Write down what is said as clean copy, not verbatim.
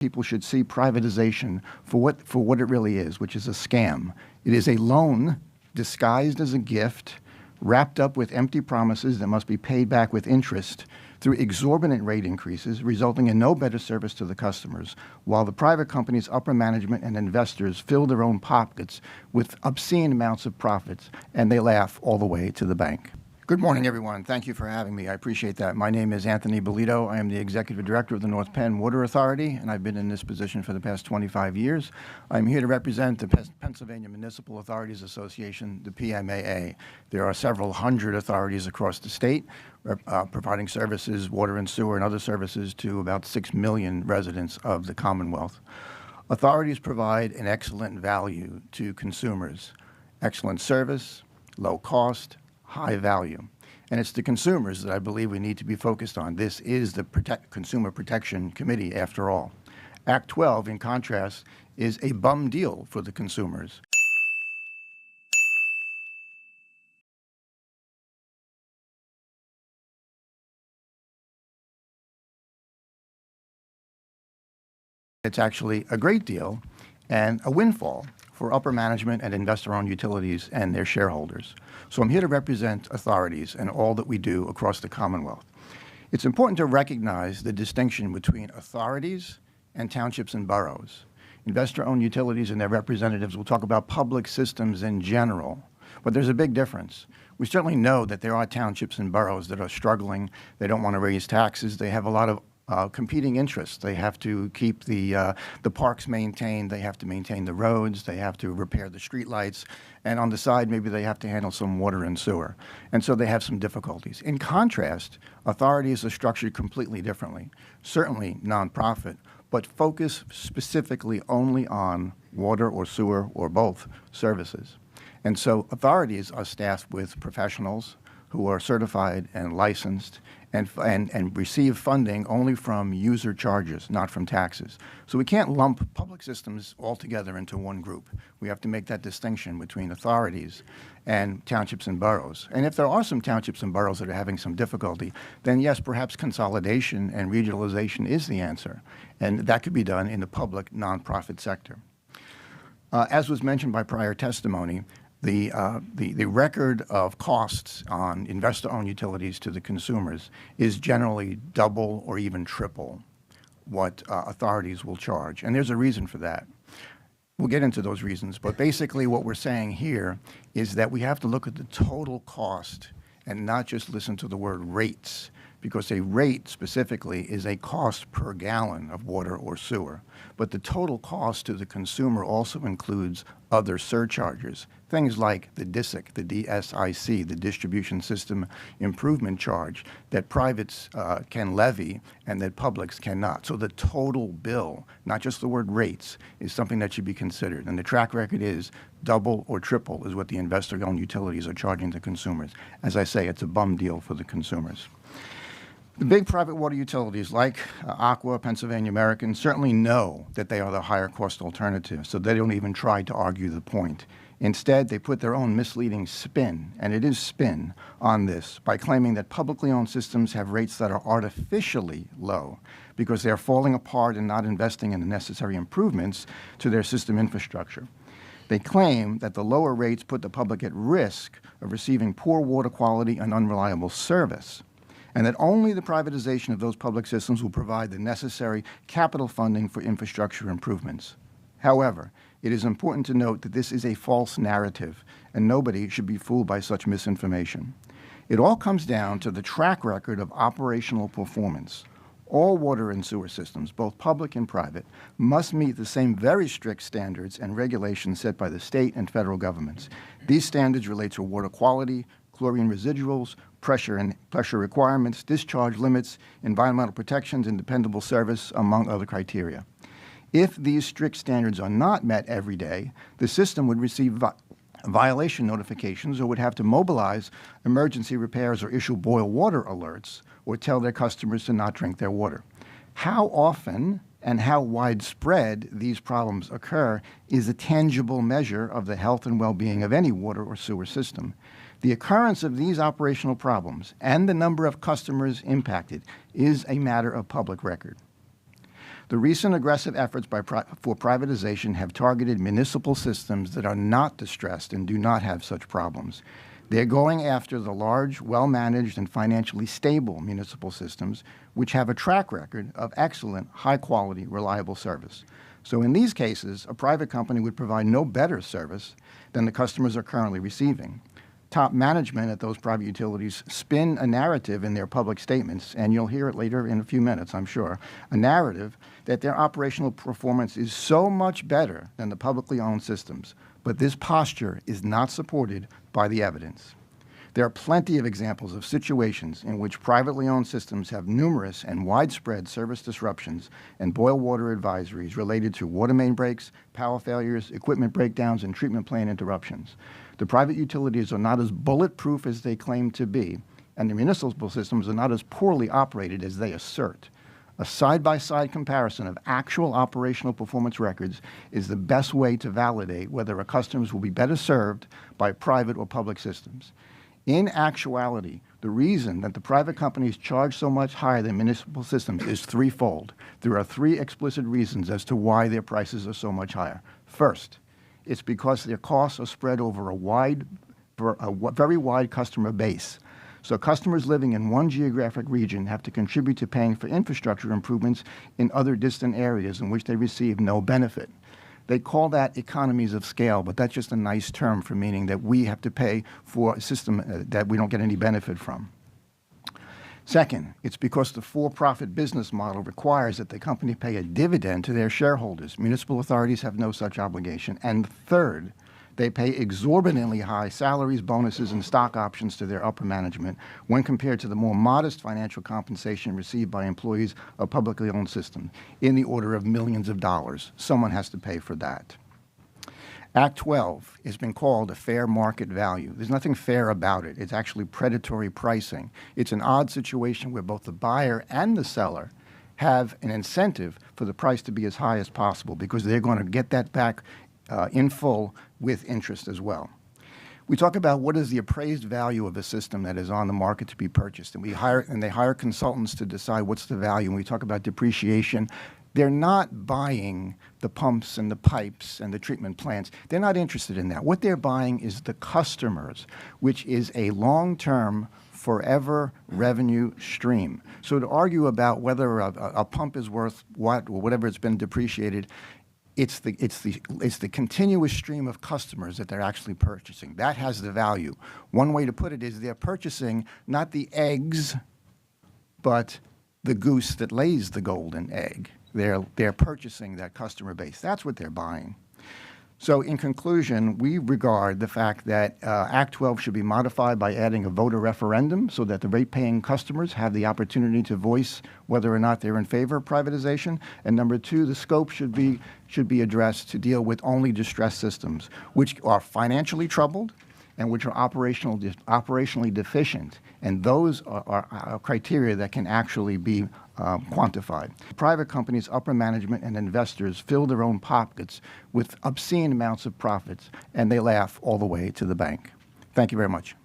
People should see privatization for what it really is, which is a scam. It is a loan disguised as a gift, wrapped up with empty promises that must be paid back with interest through exorbitant rate increases, resulting in no better service to the customers, while the private company's upper management and investors fill their own pockets with obscene amounts of profits, and they laugh all the way to the bank. Good morning, everyone. Thank you for having me. I appreciate that. My name is Anthony Bellitto. I am the Executive Director of the North Penn Water Authority, and I've been in this position for the past 25 years. I'm here to represent the Pennsylvania Municipal Authorities Association, the PMAA. There are several hundred authorities across the state providing services, water and sewer and other services to about 6 million residents of the Commonwealth. Authorities provide an excellent value to consumers, excellent service, low cost, high value. And it's the consumers that I believe we need to be focused on. This is the Consumer Protection Committee, after all. Act 12, in contrast, is a bum deal for the consumers. It's actually a great deal and a windfall for upper management and investor-owned utilities and their shareholders. So I'm here to represent authorities and all that we do across the Commonwealth. It's important to recognize the distinction between authorities and townships and boroughs. Investor-owned utilities and their representatives will talk about public systems in general, but there's a big difference. We certainly know that there are townships and boroughs that are struggling. They don't want to raise taxes. They have a lot of competing interests. They have to keep the parks maintained. They have to maintain the roads. They have to repair the streetlights. And on the side, maybe they have to handle some water and sewer. And so they have some difficulties. In contrast, authorities are structured completely differently. Certainly nonprofit, but focus specifically only on water or sewer or both services. And so authorities are staffed with professionals who are certified and licensed and receive funding only from user charges, not from taxes. So we can't lump public systems all together into one group. We have to make that distinction between authorities and townships and boroughs. And if there are some townships and boroughs that are having some difficulty, then yes, perhaps consolidation and regionalization is the answer. And that could be done in the public nonprofit sector. As was mentioned by prior testimony, the record of costs on investor-owned utilities to the consumers is generally double or even triple what authorities will charge. And there's a reason for that. We'll get into those reasons. But basically what we're saying here is that we have to look at the total cost and not just listen to the word rates, because a rate specifically is a cost per gallon of water or sewer. But the total cost to the consumer also includes other surcharges, things like the DSIC, the DSIC, the Distribution System Improvement Charge, that privates can levy and that publics cannot. So the total bill, not just the word rates, is something that should be considered. And the track record is double or triple is what the investor-owned utilities are charging the consumers. As I say, it's a bum deal for the consumers. The big private water utilities like Aqua, Pennsylvania American certainly know that they are the higher cost alternative, so they don't even try to argue the point. Instead, they put their own misleading spin, and it is spin, on this by claiming that publicly owned systems have rates that are artificially low because they are falling apart and not investing in the necessary improvements to their system infrastructure. They claim that the lower rates put the public at risk of receiving poor water quality and unreliable service, and that only the privatization of those public systems will provide the necessary capital funding for infrastructure improvements. However, it is important to note that this is a false narrative, and nobody should be fooled by such misinformation. It all comes down to the track record of operational performance. All water and sewer systems, both public and private, must meet the same very strict standards and regulations set by the state and federal governments. These standards relate to water quality, chlorine residuals, pressure requirements, discharge limits, environmental protections, and dependable service, among other criteria. If these strict standards are not met every day, the system would receive violation notifications or would have to mobilize emergency repairs or issue boil water alerts or tell their customers to not drink their water. How often and how widespread these problems occur is a tangible measure of the health and well-being of any water or sewer system. The occurrence of these operational problems and the number of customers impacted is a matter of public record. The recent aggressive efforts for privatization have targeted municipal systems that are not distressed and do not have such problems. They're going after the large, well-managed, and financially stable municipal systems, which have a track record of excellent, high-quality, reliable service. So in these cases, a private company would provide no better service than the customers are currently receiving. Top management at those private utilities spin a narrative in their public statements, and you'll hear it later in a few minutes, I'm sure, a narrative that their operational performance is so much better than the publicly owned systems. But this posture is not supported by the evidence. There are plenty of examples of situations in which privately owned systems have numerous and widespread service disruptions and boil water advisories related to water main breaks, power failures, equipment breakdowns, and treatment plant interruptions. The private utilities are not as bulletproof as they claim to be, and the municipal systems are not as poorly operated as they assert. A side-by-side comparison of actual operational performance records is the best way to validate whether our customers will be better served by private or public systems. In actuality, the reason that the private companies charge so much higher than municipal systems is threefold. There are three explicit reasons as to why their prices are so much higher. First, it's because their costs are spread over a very wide customer base. So customers living in one geographic region have to contribute to paying for infrastructure improvements in other distant areas in which they receive no benefit. They call that economies of scale, but that's just a nice term for meaning that we have to pay for a system that we don't get any benefit from. Second, it's because the for-profit business model requires that the company pay a dividend to their shareholders. Municipal authorities have no such obligation. And third, they pay exorbitantly high salaries, bonuses, and stock options to their upper management when compared to the more modest financial compensation received by employees of publicly owned systems in the order of millions of dollars. Someone has to pay for that. Act 12 has been called a fair market value. There's nothing fair about it. It's actually predatory pricing. It's an odd situation where both the buyer and the seller have an incentive for the price to be as high as possible because they're going to get that back in full with interest as well. We talk about what is the appraised value of a system that is on the market to be purchased, and they hire consultants to decide what's the value. And we talk about depreciation. They're not buying the pumps and the pipes and the treatment plants. They're not interested in that. What they're buying is the customers, which is a long-term, forever revenue stream. So to argue about whether a pump is worth what or whatever it's been depreciated, it's the continuous stream of customers that they're actually purchasing. That has the value. One way to put it is they're purchasing not the eggs, but the goose that lays the golden egg. They're purchasing that customer base. That's what they're buying. So in conclusion, we regard the fact that Act 12 should be modified by adding a voter referendum so that the rate-paying customers have the opportunity to voice whether or not they're in favor of privatization. And number two, the scope should be addressed to deal with only distressed systems, which are financially troubled and which are operationally deficient. And those are criteria that can actually be quantified. Private companies, upper management, and investors fill their own pockets with obscene amounts of profits, and they laugh all the way to the bank. Thank you very much.